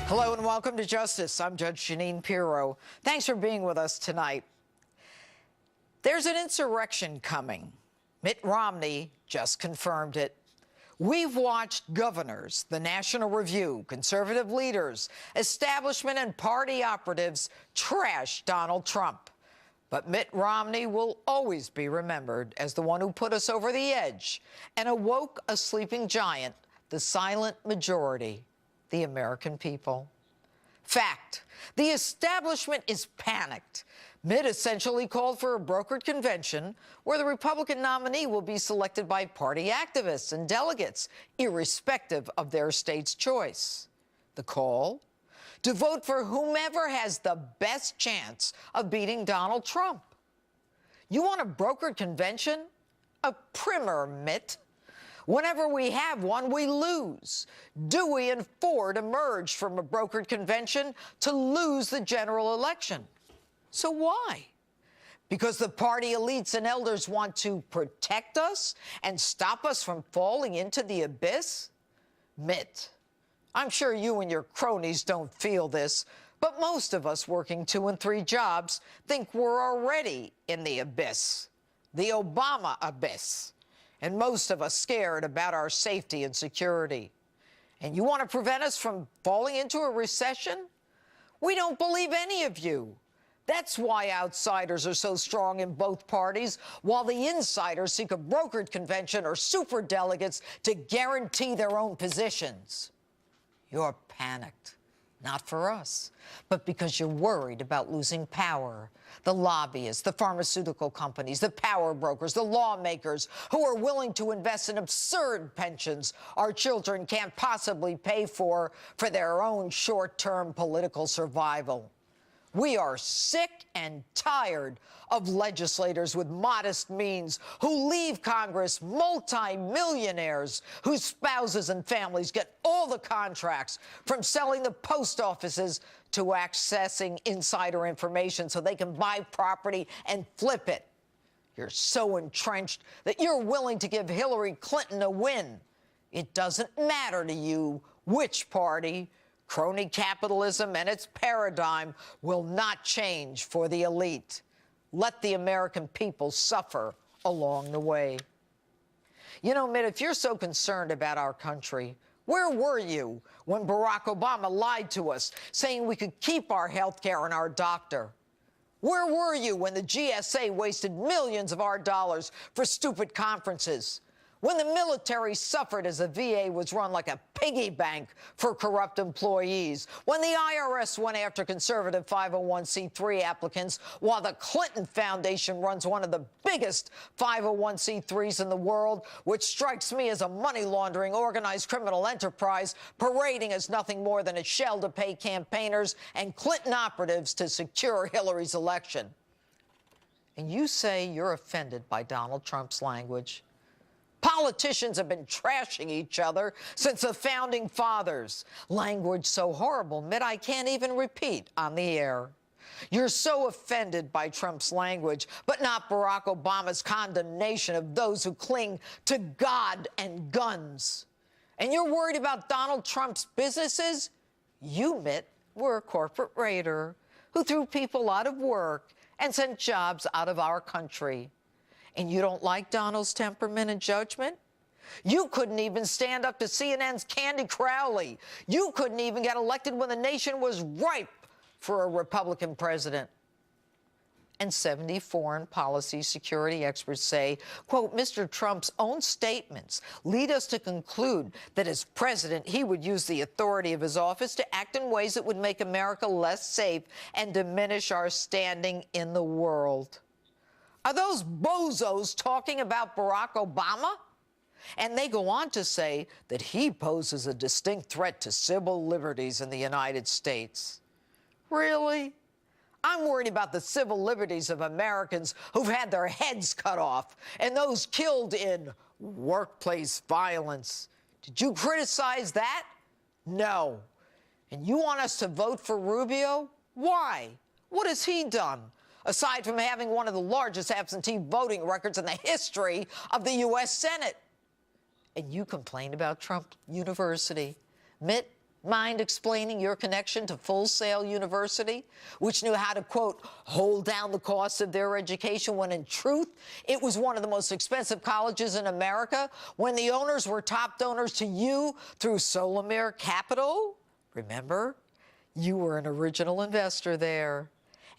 Hello and welcome to Justice. I'm Judge Jeanine Pirro. Thanks for being with us tonight. There's an insurrection coming. Mitt Romney just confirmed it. We've watched governors, the National Review, conservative leaders, establishment and party operatives trash Donald Trump. But Mitt Romney will always be remembered as the one who put us over the edge and awoke a sleeping giant, the silent majority, the American people. Fact, the establishment is panicked. Mitt essentially called for a brokered convention where the Republican nominee will be selected by party activists and delegates, irrespective of their state's choice. The call? To vote for whomever has the best chance of beating Donald Trump. You want a brokered convention? A primer, Mitt. Whenever we have one, we lose. Dewey and Ford emerged from a brokered convention to lose the general election. So why? Because the party elites and elders want to protect us and stop us from falling into the abyss? Mitt, I'm sure you and your cronies don't feel this, but most of us working 2 and 3 jobs think we're already in the abyss, the Obama abyss. And most of us scared about our safety and security. And you want to prevent us from falling into a recession? We don't believe any of you. That's why outsiders are so strong in both parties, while the insiders seek a brokered convention or superdelegates to guarantee their own positions. You're panicked. Not for us, but because you're worried about losing power. The lobbyists, the pharmaceutical companies, the power brokers, the lawmakers who are willing to invest in absurd pensions our children can't possibly pay for their own short-term political survival. We are sick and tired of legislators with modest means who leave Congress multi-millionaires whose spouses and families get all the contracts, from selling the post offices to accessing insider information so they can buy property and flip it. You're so entrenched that you're willing to give Hillary Clinton a win. It doesn't matter to you which party. Crony capitalism and its paradigm will not change for the elite. Let the American people suffer along the way. You know, Mitt, if you're so concerned about our country, where were you when Barack Obama lied to us, saying we could keep our health care and our doctor? Where were you when the GSA wasted millions of our dollars for stupid conferences? When the military suffered as the VA was run like a piggy bank for corrupt employees, when the IRS went after conservative 501c3 applicants, while the Clinton Foundation runs one of the biggest 501c3s in the world, which strikes me as a money laundering organized criminal enterprise parading as nothing more than a shell to pay campaigners and Clinton operatives to secure Hillary's election. And you say you're offended by Donald Trump's language. Politicians have been trashing each other since the Founding Fathers. Language so horrible, Mitt, I can't even repeat on the air. You're so offended by Trump's language, but not Barack Obama's condemnation of those who cling to God and guns. And you're worried about Donald Trump's businesses? You, Mitt, were a corporate raider who threw people out of work and sent jobs out of our country. And you don't like Donald's temperament and judgment? You couldn't even stand up to CNN's Candy Crowley. You couldn't even get elected when the nation was ripe for a Republican president. And 70 foreign policy security experts say, quote, Mr. Trump's own statements lead us to conclude that as president, he would use the authority of his office to act in ways that would make America less safe and diminish our standing in the world. Are those bozos talking about Barack Obama? And they go on to say that he poses a distinct threat to civil liberties in the United States. Really? I'm worried about the civil liberties of Americans who've had their heads cut off and those killed in workplace violence. Did you criticize that? No. And you want us to vote for Rubio? Why? What has he done? Aside from having one of the largest absentee voting records in the history of the U.S. Senate. And you complain about Trump University. Mitt, Mind explaining your connection to Full Sail University, which knew how to, quote, hold down the cost of their education when in truth it was one of the most expensive colleges in America, when the owners were top donors to you through Solomir Capital? Remember? You were an original investor there.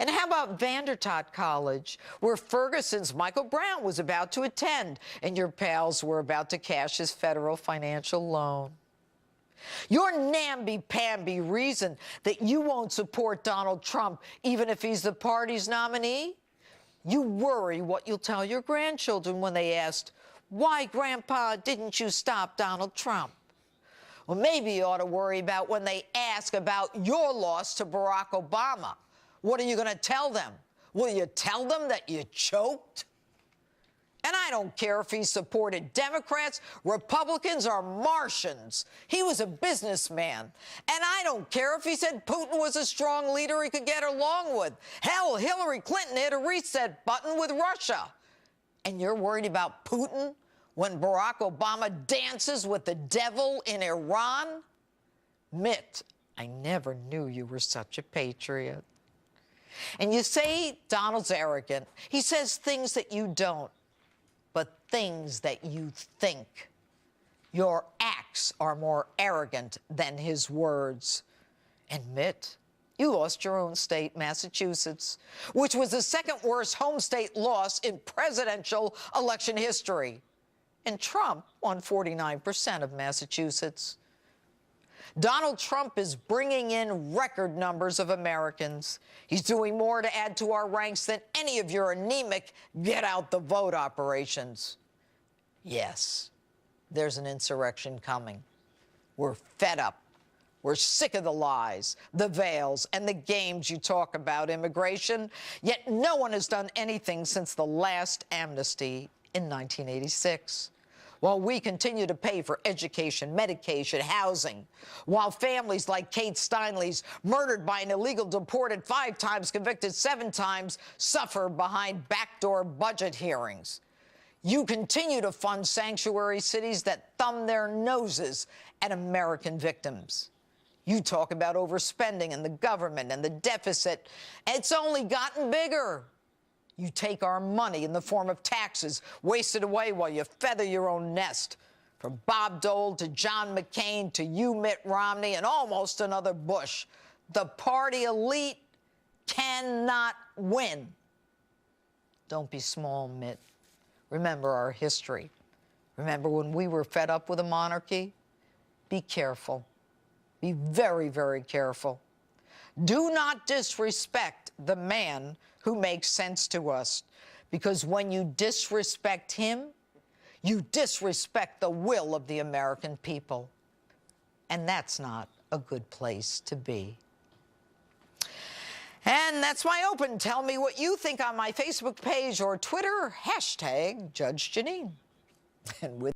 And how about Vandertot College, where Ferguson's Michael Brown was about to attend and your pals were about to cash his federal financial loan? Your namby-pamby reason that you won't support Donald Trump even if he's the party's nominee? You worry what you'll tell your grandchildren when they ask, why, Grandpa, didn't you stop Donald Trump? Well, maybe you ought to worry about when they ask about your loss to Barack Obama. What are you going to tell them? Will you tell them that you choked? And I don't care if he supported Democrats, Republicans, or Martians. He was a businessman. And I don't care if he said Putin was a strong leader he could get along with. Hell, Hillary Clinton hit a reset button with Russia. And you're worried about Putin when Barack Obama dances with the devil in Iran? Mitt, I never knew you were such a patriot. And you say Donald's arrogant. He says things that you don't, but things that you think. Your acts are more arrogant than his words. And Mitt, you lost your own state, Massachusetts, which was the second worst home state loss in presidential election history. And Trump won 49% of Massachusetts. Donald Trump is bringing in record numbers of Americans. He's doing more to add to our ranks than any of your anemic get-out-the-vote operations. Yes, there's an insurrection coming. We're fed up. We're sick of the lies, the veils, and the games you talk about immigration, yet no one has done anything since the last amnesty in 1986. While we continue to pay for education, medication, housing, while families like Kate Steinle's, murdered by an illegal deported 5 times, convicted 7 times, suffer behind backdoor budget hearings. You continue to fund sanctuary cities that thumb their noses at American victims. You talk about overspending in the government and the deficit. It's only gotten bigger. You take our money in the form of taxes, waste it away while you feather your own nest. From Bob Dole to John McCain to you, Mitt Romney, and almost another Bush. The party elite cannot win. Don't be small, Mitt. Remember our history. Remember when we were fed up with a monarchy? Be careful. Be very, very careful. Do not disrespect the man who makes sense to us, because when you disrespect him, you disrespect the will of the American people. And that's not a good place to be. And that's my open. Tell me what you think on my Facebook page or Twitter, #Judge Jeanine. And with